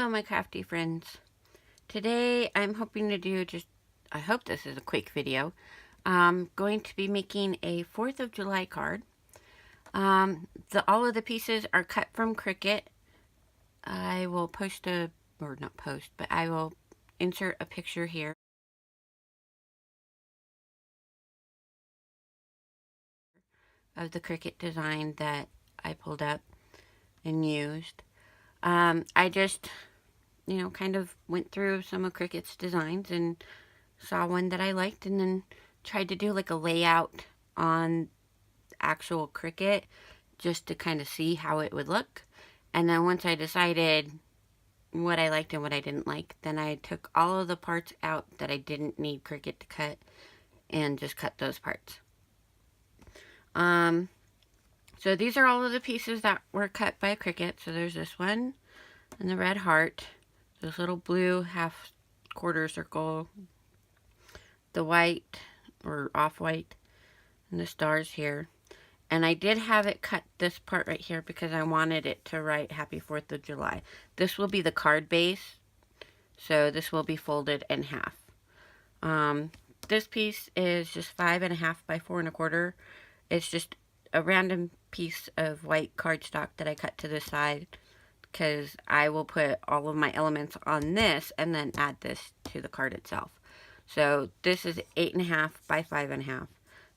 Hello, my crafty friends. Today I'm hoping to do I hope this is a quick video. I'm going to be making a 4th of July card. All of the pieces are cut from Cricut. I will I will insert a picture here of the Cricut design that I pulled up and used. I just, kind of went through some of Cricut's designs and saw one that I liked and then tried to do like a layout on actual Cricut just to kind of see how it would look. And then once I decided what I liked and what I didn't like, then I took all of the parts out that I didn't need Cricut to cut and just cut those parts. So these are all of the pieces that were cut by Cricut. So there's this one and the red heart, this little blue half quarter circle, the white or off-white, and the stars here. And I did have it cut this part right here because I wanted it to write Happy 4th of July. This will be the card base, so this will be folded in half. This piece is just 5.5 by 4.25. It's just a random piece of white cardstock that I cut to the side because I will put all of my elements on this and then add this to the card itself. So this is 8.5 by 5.5.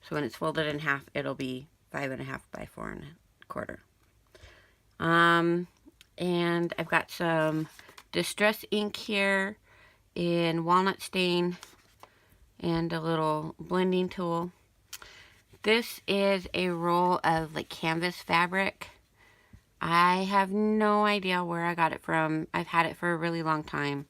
So when it's folded in half, it'll be 5.5 by 4.25. And I've got some Distress ink here in walnut stain and a little blending tool. This is a roll of like canvas fabric. I have no idea where I got it from. I've had it for a really long time.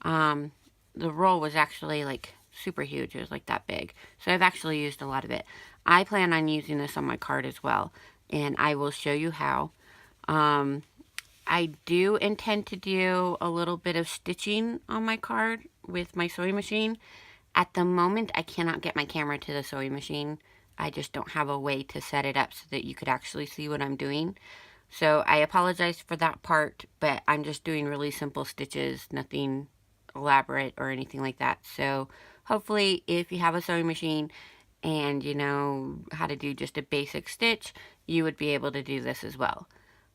The roll was actually like super huge. It was like that big. So I've actually used a lot of it. I plan on using this on my card as well, and I will show you how. I do intend to do a little bit of stitching on my card with my sewing machine. At the moment, I cannot get my camera to the sewing machine. I just don't have a way to set it up so that you could actually see what I'm doing. So I apologize for that part, but I'm just doing really simple stitches, nothing elaborate or anything like that. So hopefully if you have a sewing machine and you know how to do just a basic stitch, you would be able to do this as well.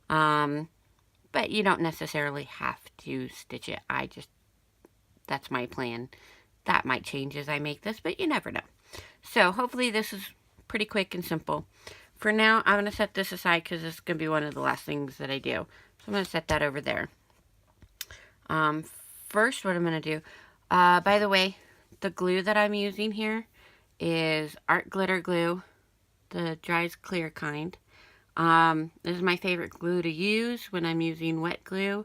But you don't necessarily have to stitch it. That's my plan. That might change as I make this, but you never know. So hopefully this is pretty quick and simple. For now, I'm going to set this aside because this is going to be one of the last things that I do. So I'm going to set that over there. First, what I'm going to do, by the way, the glue that I'm using here is Art Glitter Glue, the dries clear kind. This is my favorite glue to use when I'm using wet glue,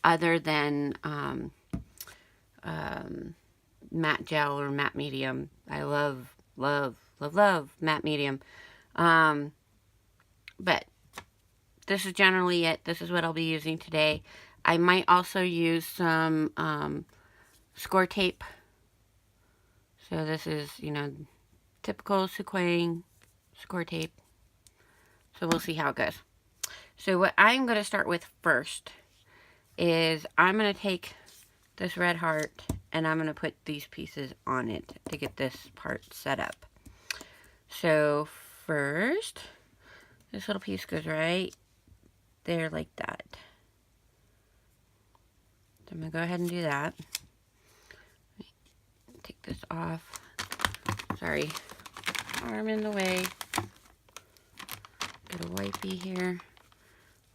other than matte gel or matte medium. I love matte medium. But this is generally it. This is what I'll be using today. I might also use some score tape. So this is, typical Suquang score tape. So we'll see how it goes. So what I'm going to start with first is I'm going to take this red heart and I'm going to put these pieces on it to get this part set up. So first, this little piece goes right there like that. So I'm going to go ahead and do that. Take this off. Sorry, arm in the way. Got a wipey here.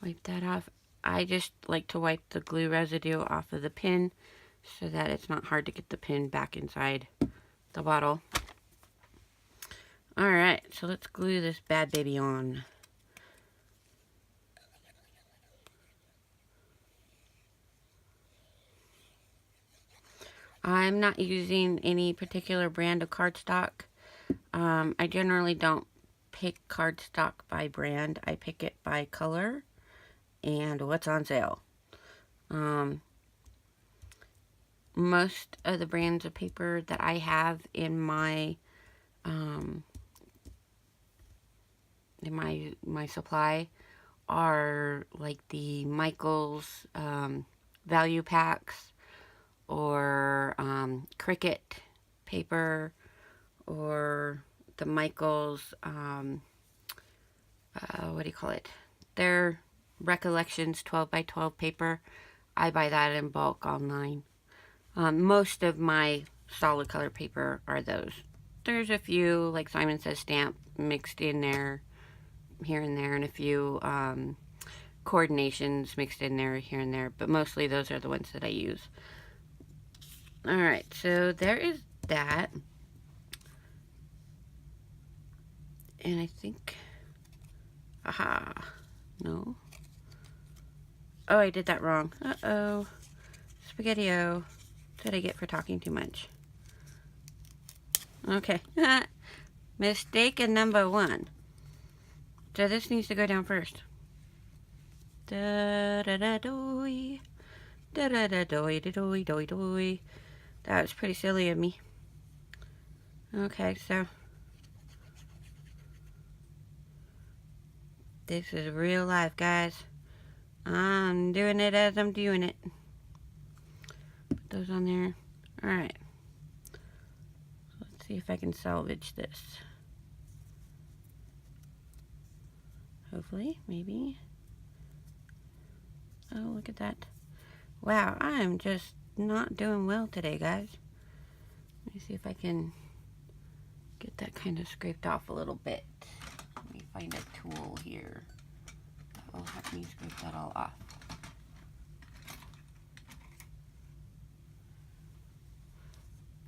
Wipe that off. I just like to wipe the glue residue off of the pin so that it's not hard to get the pin back inside the bottle. Alright, so let's glue this bad baby on. I'm not using any particular brand of cardstock. I generally don't pick cardstock by brand. I pick it by color and what's on sale. Most of the brands of paper that I have in my supply are like the Michaels value packs or Cricut paper or the Michaels, what do you call it? Their Recollections 12 by 12 paper. I buy that in bulk online. Most of my solid color paper are those. There's a few, like Simon Says stamp, mixed in there, here and there, and a few coordinations mixed in there, here and there, but mostly those are the ones that I use. Alright, so there is that. And I think, aha, no. Oh, I did that wrong. Uh-oh. Spaghetti-o. That's what I get for talking too much. Okay. Mistake number 1. So this needs to go down first. Da-da-da-doy. Da-da-da-doy-da-doy-doy-doy. That was pretty silly of me. Okay, so this is real life, guys. I'm doing it as I'm doing it. Put those on there. Alright. Let's see if I can salvage this. Hopefully, maybe. Oh, look at that. Wow, I am just not doing well today, guys. Let me see if I can get that kind of scraped off a little bit. Let me find a tool here that will help me scrape that all off.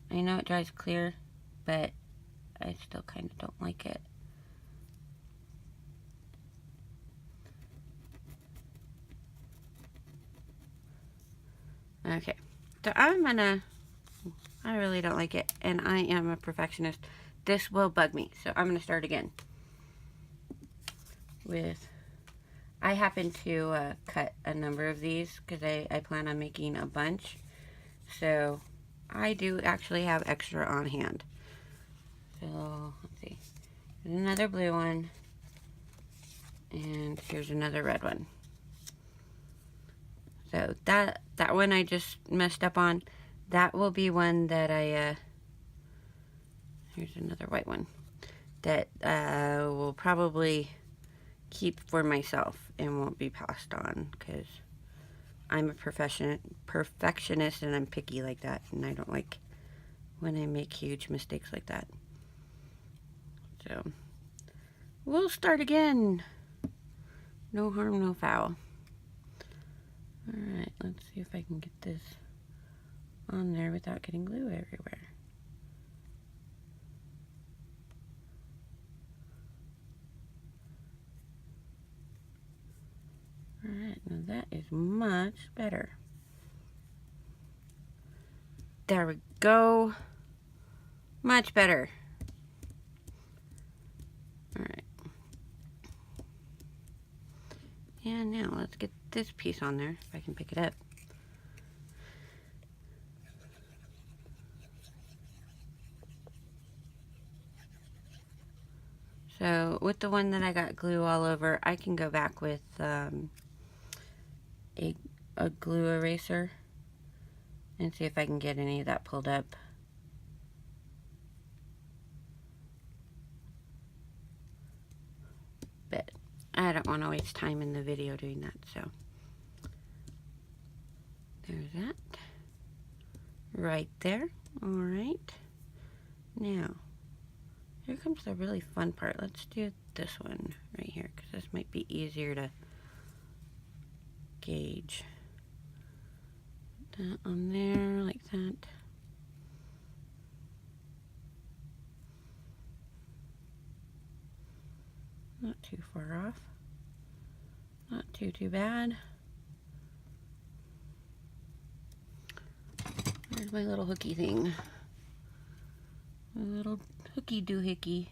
I know it dries clear, but I still kind of don't like it. Okay, so I really don't like it, and I am a perfectionist. This will bug me, so I'm gonna start again with, I happen to cut a number of these because I plan on making a bunch, so I do actually have extra on hand. So let's see, there's another blue one, and here's another red one. So that one I just messed up on. That will be one that here's another white one that will probably keep for myself and won't be passed on because I'm a perfectionist and I'm picky like that, and I don't like when I make huge mistakes like that. So we'll start again. No harm, no foul. Alright, let's see if I can get this on there without getting glue everywhere. Alright, now that is much better. There we go. Much better. Alright. And now let's get this piece on there, if I can pick it up. So with the one that I got glue all over, I can go back with a glue eraser and see if I can get any of that pulled up. But I don't want to waste time in the video doing that, so there's that. Right there. Alright. Now, here comes the really fun part. Let's do this one right here, because this might be easier to gauge. That on there, like that. Not too far off. Not too bad. There's my little hooky thing. My little hooky doohickey.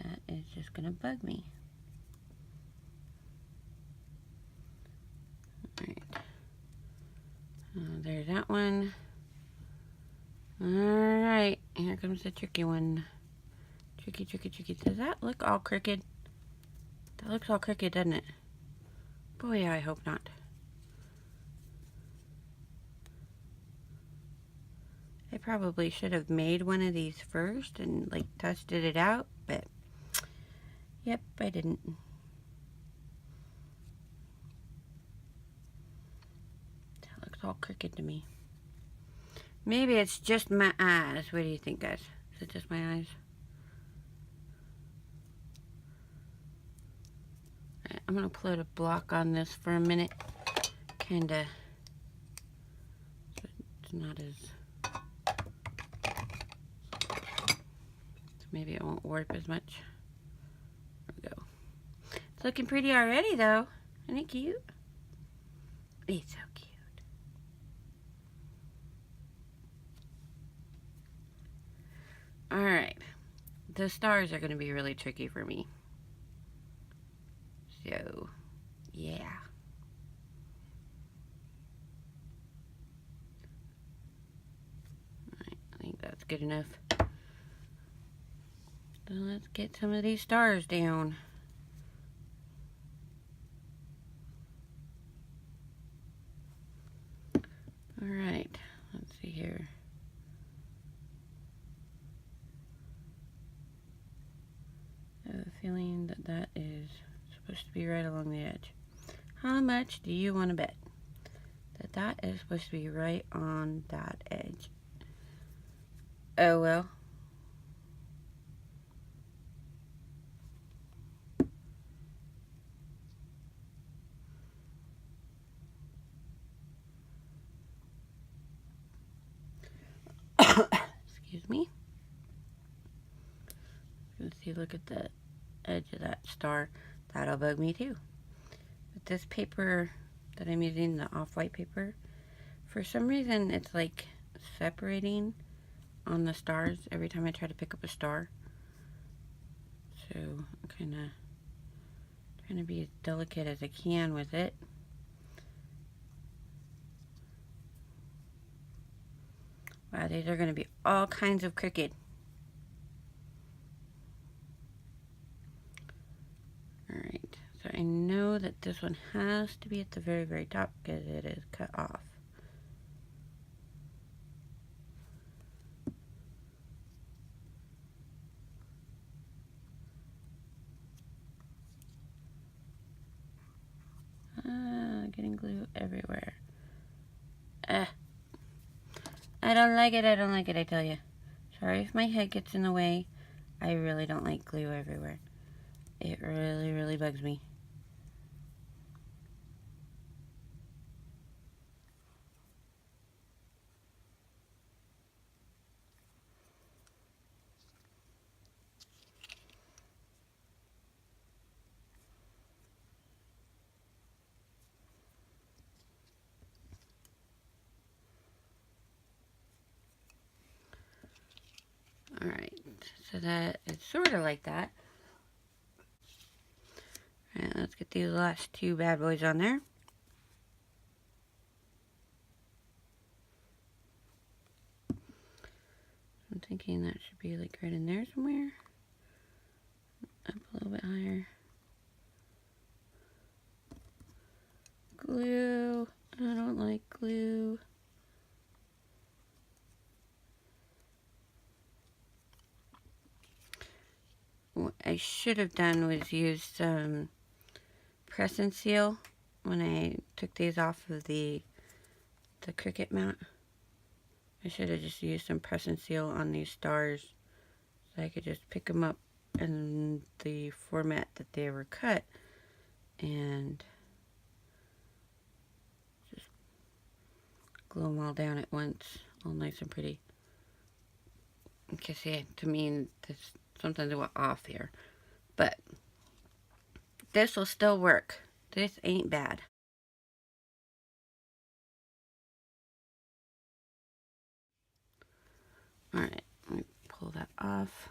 That is just gonna bug me. Alright. There's that one. Alright, here comes the tricky one. Tricky. Does that look all crooked? That looks all crooked, doesn't it? Boy, I hope not. I probably should have made one of these first and like tested it out, but yep, I didn't. That looks all crooked to me. Maybe it's just my eyes. What do you think, guys? Is it just my eyes? Right, I'm gonna put a block on this for a minute, kinda, so it's not as, so maybe it won't warp as much. There we go. It's looking pretty already, though. Isn't it cute? It's so cute. Alright, the stars are going to be really tricky for me. So, yeah. Alright, I think that's good enough. So let's get some of these stars down. Alright, let's see here. I have a feeling that that is supposed to be right along the edge. How much do you want to bet that that is supposed to be right on that edge? Oh well. Excuse me. Let's see, look at the edge of that star. That'll bug me too. But this paper that I'm using, the off-white paper, for some reason it's like separating on the stars every time I try to pick up a star. So I'm kind of trying to be as delicate as I can with it. Wow, these are going to be all kinds of crooked. Alright, so I know that this one has to be at the very, very top because it is cut off. Getting glue everywhere. I don't like it, I don't like it, I tell you. Sorry if my head gets in the way. I really don't like glue everywhere. It really, really bugs me. Alright, so that it's sort of like that. Alright, let's get these last two bad boys on there. I'm thinking that should be like right in there somewhere. Up a little bit higher. Glue. I don't like glue. What I should have done was use some press and seal when I took these off of the Cricut mat. I should have just used some press and seal on these stars so I could just pick them up in the format that they were cut and just glue them all down at once, all nice and pretty. Because yeah, to me, there's something that went off here, but this will still work. This ain't bad. Alright, let me pull that off.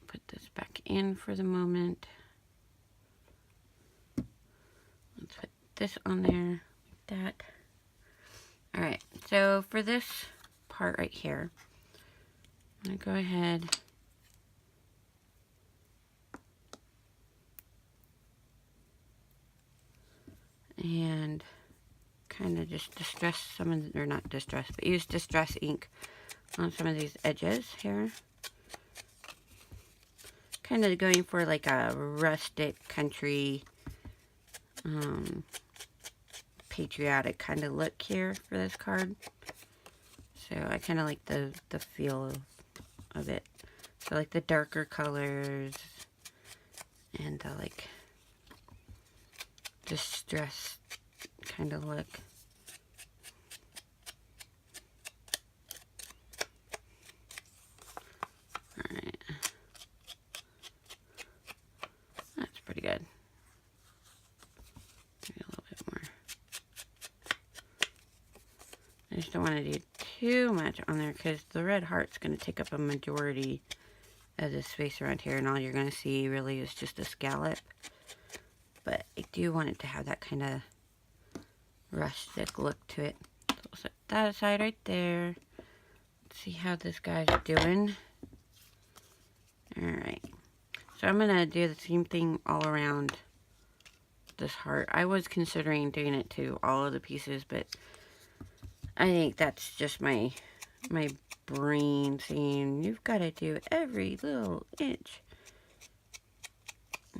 Put this back in for the moment. Let's put this on there like that. Alright, so for this part right here, I'm going to go ahead and kind of just distress some of, or not distress, but use distress ink on some of these edges here. Kind of going for like a rustic country, patriotic kind of look here for this card. So I kind of like the feel of it. So like the darker colors and the like distress kind of look. Alright. That's pretty good. Maybe a little bit more. I just don't want to do too much on there because the red heart's going to take up a majority of the space around here, and all you're going to see really is just a scallop. But I do want it to have that kind of rustic look to it. So we'll set that aside right there. Let's see how this guy's doing. Alright. So I'm going to do the same thing all around this heart. I was considering doing it to all of the pieces, but I think that's just my brain saying, you've got to do every little inch.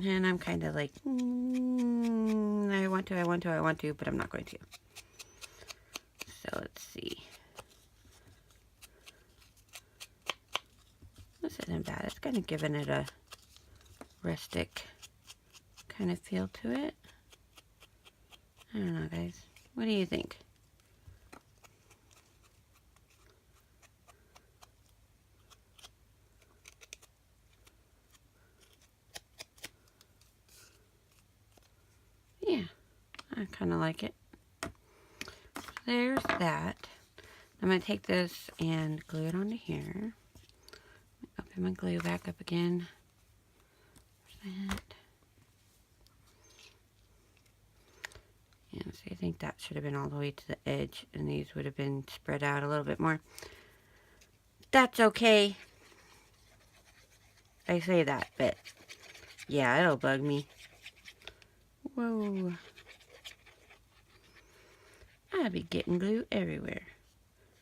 And I'm kind of like, I want to, but I'm not going to. So let's see. This isn't bad. It's kind of giving it a rustic kind of feel to it. I don't know, guys. What do you think? Yeah, I kind of like it. There's that. I'm going to take this and glue it onto here. Open my glue back up again. There's that. And so I think that should have been all the way to the edge, and these would have been spread out a little bit more. That's okay. I say that, but yeah, it'll bug me. Whoa. I'll be getting glue everywhere.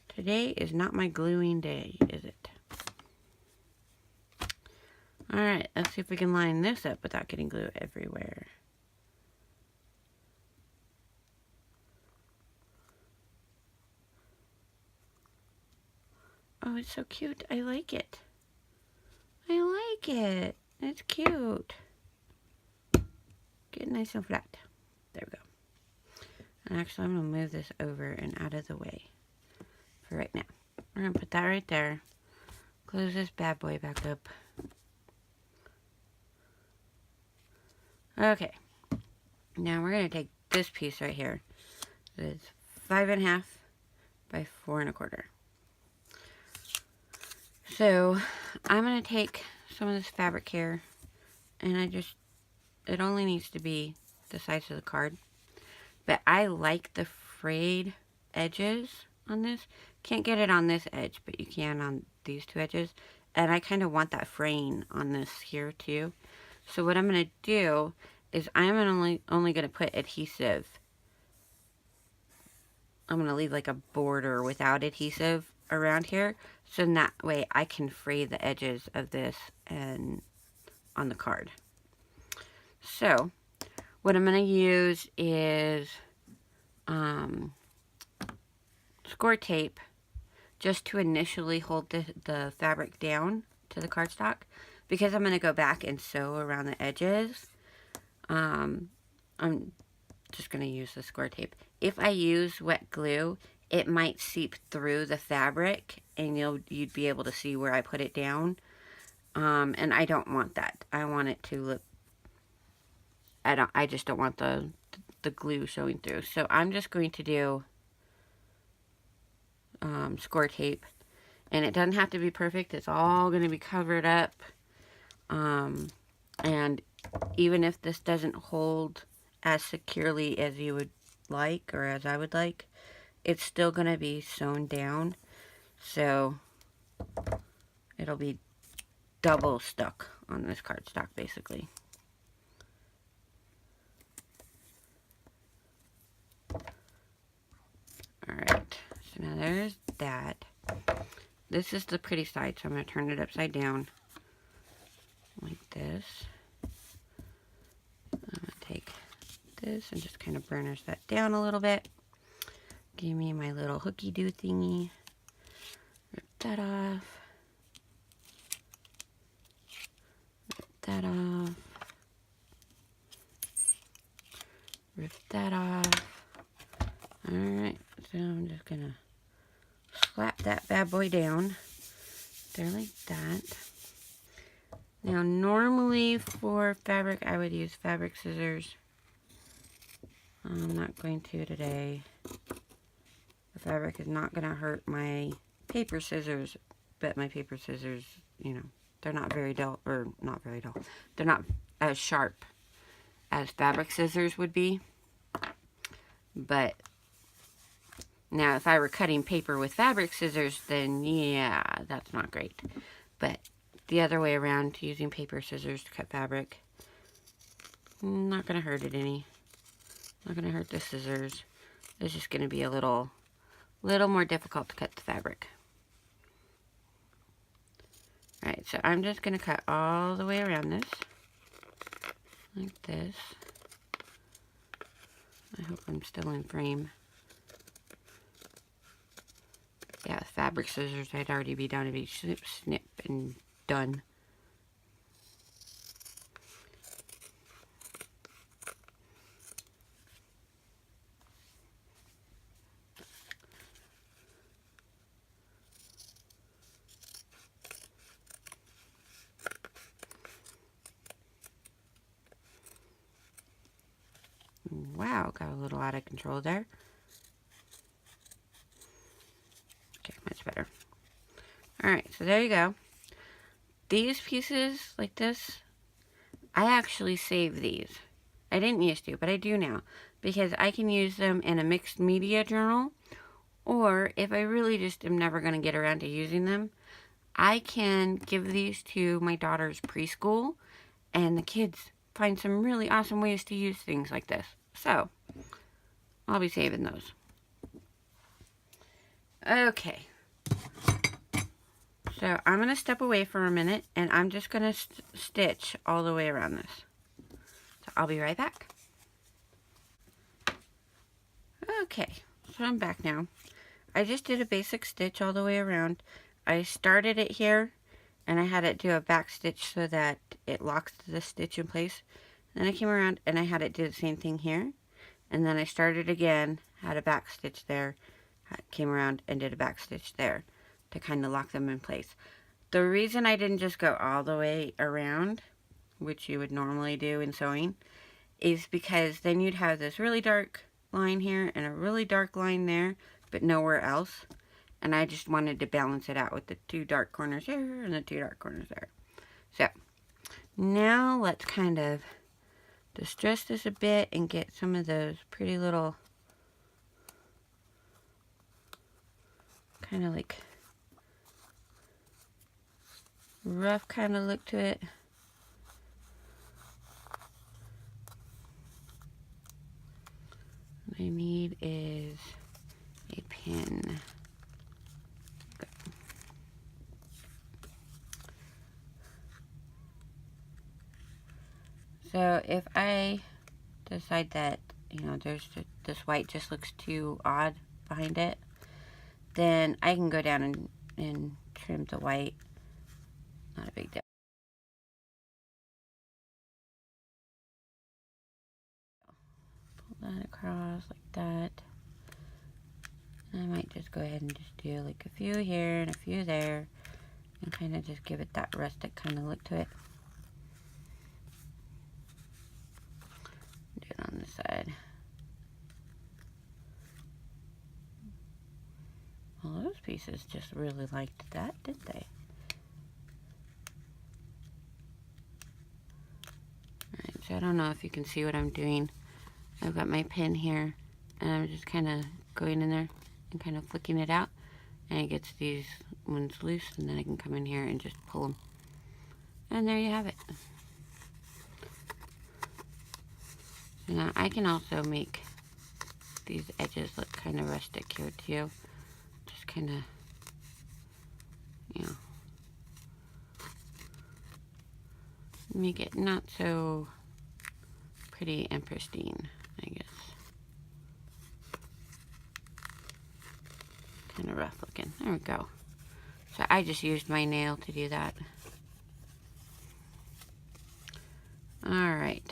Today is not my gluing day, is it? Alright, let's see if we can line this up without getting glue everywhere. Oh, it's so cute. I like it. I like it. It's cute. Get nice and flat. There we go. And actually, I'm going to move this over and out of the way for right now. We're going to put that right there. Close this bad boy back up. Okay. Now we're going to take this piece right here. It's 5.5 by 4 1/4. So I'm going to take some of this fabric here, and it only needs to be the size of the card. But I like the frayed edges on this. Can't get it on this edge, but you can on these two edges. And I kind of want that fraying on this here too. So what I'm going to do is I'm only going to put adhesive. I'm going to leave like a border without adhesive around here, so in that way I can fray the edges of this and on the card. So what I'm going to use is score tape just to initially hold the fabric down to the cardstock, because I'm going to go back and sew around the edges. I'm just going to use the score tape. If I use wet glue, it might seep through the fabric and you'd be able to see where I put it down. And I don't want that. I want it to look, I just don't want the glue showing through. So I'm just going to do score tape, and it doesn't have to be perfect. It's all going to be covered up. And even if this doesn't hold as securely as you would like, or as I would like, it's still going to be sewn down, so it'll be double stuck on this cardstock basically. so now there's that. This is the pretty side, so I'm going to turn it upside down like this. I'm going to take this and just kind of burnish that down a little bit. Give me my little hooky-doo thingy. Rip that off. Rip that off. Rip that off. Alright, so I'm just going to slap that bad boy down. There like that. Now normally for fabric I would use fabric scissors. I'm not going to today. The fabric is not going to hurt my paper scissors, but my paper scissors, you know, they're not very dull, or not very dull. They're not as sharp as fabric scissors would be. But now if I were cutting paper with fabric scissors, then yeah, that's not great. But the other way around, using paper scissors to cut fabric, not going to hurt it any. Not going to hurt the scissors. It's just going to be a little more difficult to cut the fabric. Alright, so I'm just going to cut all the way around this. Like this. I hope I'm still in frame. Yeah, fabric scissors, I'd already be done. It'd be snip, snip, and done. Wow, got a little out of control there. Okay, much better. Alright, so there you go. These pieces, like this, I actually save these. I didn't used to, but I do now. Because I can use them in a mixed media journal. Or, if I really just am never going to get around to using them, I can give these to my daughter's preschool. And the kids find some really awesome ways to use things like this. So, I'll be saving those. Okay. So, I'm going to step away for a minute, and I'm just going to stitch all the way around this. So, I'll be right back. Okay, so I'm back now. I just did a basic stitch all the way around. I started it here, and I had it do a back stitch so that it locks the stitch in place. Then I came around and I had it do the same thing here. And then I started again, had a back stitch there, came around and did a back stitch there to kind of lock them in place. The reason I didn't just go all the way around, which you would normally do in sewing, is because then you'd have this really dark line here and a really dark line there, but nowhere else. And I just wanted to balance it out with the two dark corners here and the two dark corners there. So, now let's kind of distress this a bit and get some of those pretty little kind of like rough kind of look to it. What I need is a pin. So if I decide that, you know, this white just looks too odd behind it, then I can go down and trim the white. Not a big deal. Pull that across like that. I might just go ahead and just do like a few here and a few there, and kind of just give it that rustic kind of look to it. Do it on this side. Well, those pieces just really liked that, didn't they? Alright, so I don't know if you can see what I'm doing. I've got my pin here, and I'm just kind of going in there and kind of flicking it out, and it gets these ones loose, and then I can come in here and just pull them. And there you have it. So now I can also make these edges look kind of rustic here too. kind of, you know, make it not so pretty and pristine, I guess. Kind of rough looking. There we go. So I just used my nail to do that. Alright.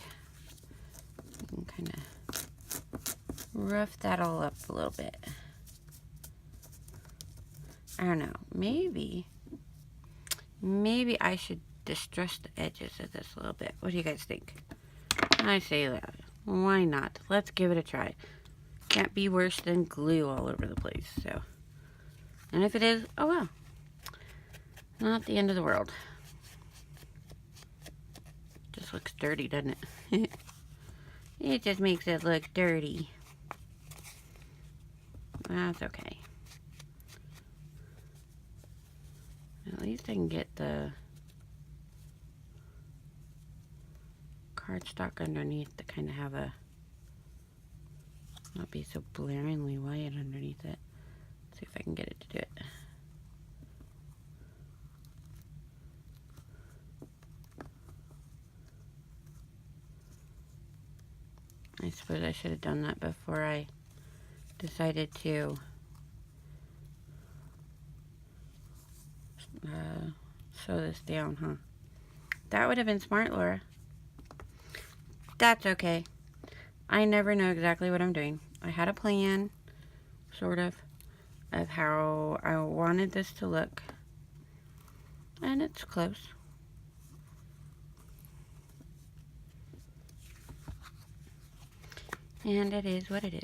Kind of rough that all up a little bit. I don't know. Maybe I should distress the edges of this a little bit. What do you guys think? I say that. Why not? Let's give it a try. Can't be worse than glue all over the place. So, and if it is, oh well. Not the end of the world. Just looks dirty, doesn't it? It just makes it look dirty. That's okay. At least I can get the cardstock underneath to kind of have a, not be so blaringly white underneath it. Let's see if I can get it to do it. I suppose I should have done that before I decided to sew this down, huh? That would have been smart, Laura. That's okay. I never know exactly what I'm doing. I had a plan, sort of how I wanted this to look. And it's close. And it is what it is.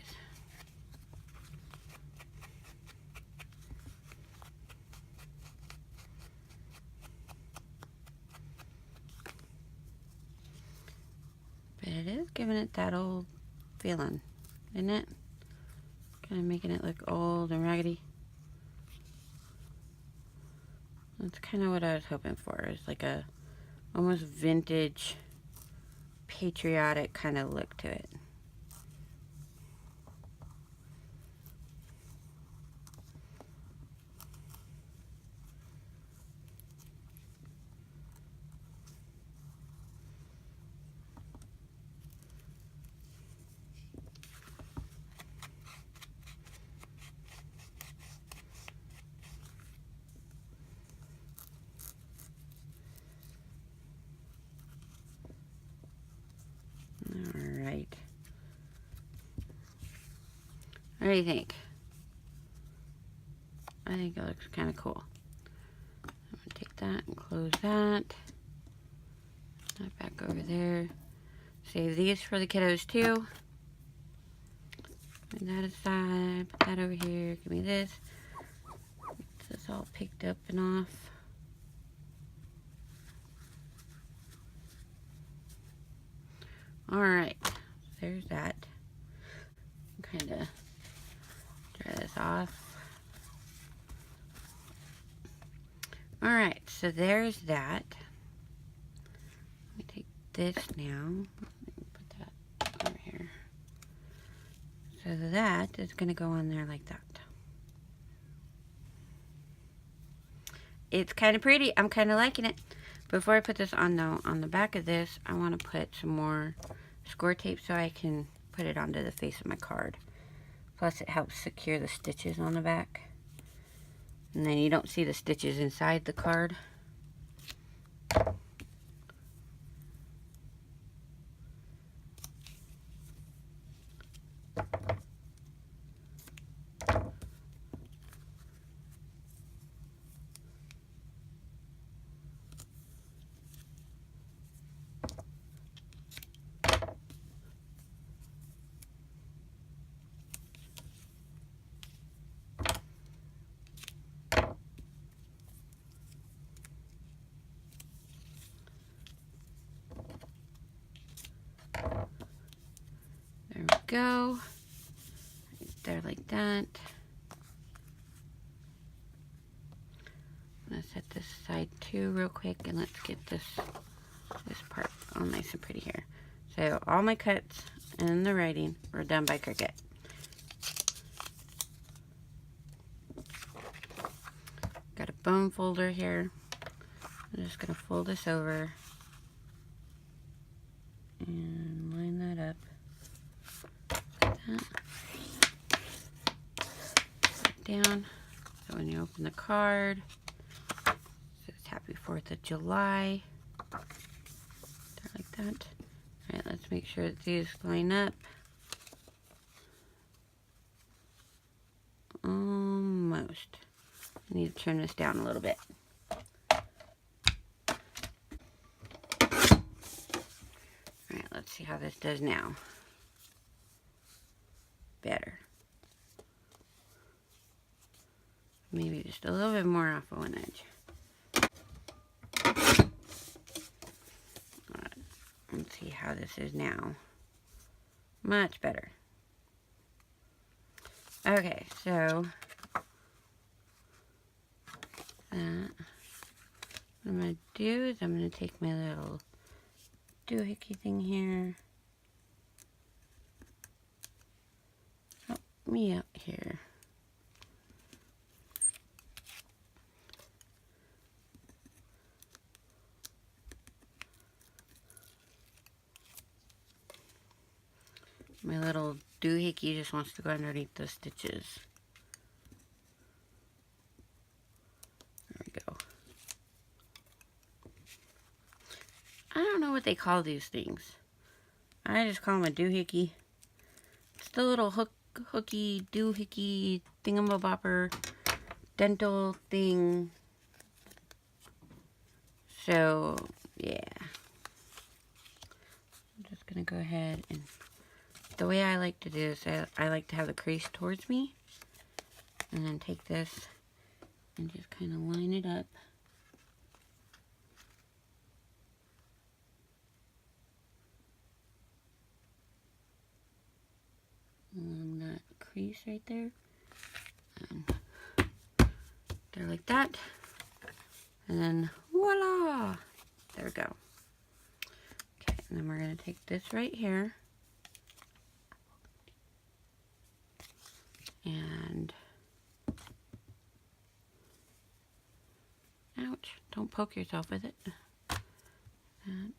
But it is giving it that old feeling, isn't it? Kind of making it look old and raggedy. That's kind of what I was hoping for. Is like a almost vintage, patriotic kind of look to it. Alright. What do you think? I think it looks kind of cool. I'm going to take that and close that. That back over there. Save these for the kiddos too. Put that aside. Put that over here. Give me this. Get this all picked up and off. Alright. There's that. Kind of dry this off. Alright, so there's that. Let me take this now. Put that over here. So that is going to go on there like that. It's kind of pretty. I'm kind of liking it. Before I put this on though, on the back of this, I want to put some more score tape so I can put it onto the face of my card. Plus it helps secure the stitches on the back. And then you don't see the stitches inside the card. There we go. Right there like that. I'm gonna set this aside too real quick, and let's get this part all nice and pretty here. So all my cuts and the writing were done by Cricut. bone folder here. I'm just going to fold this over and line that up. Like that. Put it down. So when you open the card, it says Happy 4th of July. There, like that. Alright, let's make sure that these line up. Almost. I need to turn this down a little bit. Alright, let's see how this does now. Better. Maybe just a little bit more off of one edge. Alright, let's see how this is now. Much better. Okay, so what I'm going to do is I'm going to take my little doohickey thing here. Help me out here. My little doohickey just wants to go underneath the stitches. There we go. I don't know what they call these things. I just call them a doohickey. It's the little hooky doohickey thingamabopper dental thing. So yeah, I'm just gonna go ahead and the way I like to do this, I like to have the crease towards me and then take this and just kind of line it up. Along that crease right there. And there like that. And then voila! There we go. Okay, and then we're going to take this right here. And ouch, don't poke yourself with it. And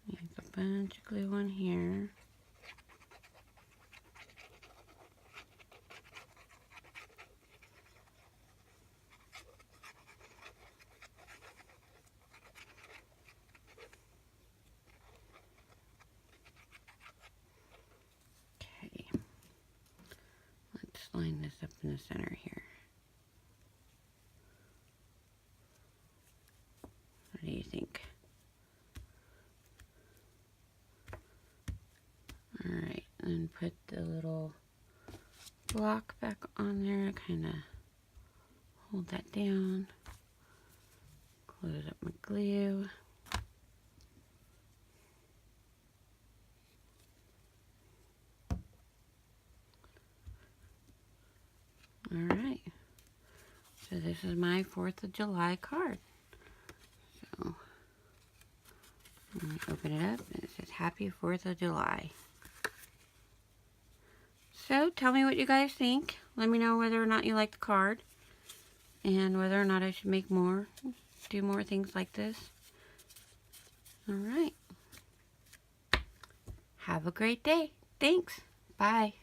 make a bunch of glue on here. Okay, let's line this up in the center here. What do you think? Alright, and put the little block back on there, kind of hold that down, close up my glue. Alright, so this is my 4th of July card. So, I'm going to open it up and it says Happy 4th of July. So, tell me what you guys think. Let me know whether or not you like the card. And whether or not I should make more. Do more things like this. Alright. Have a great day. Thanks. Bye.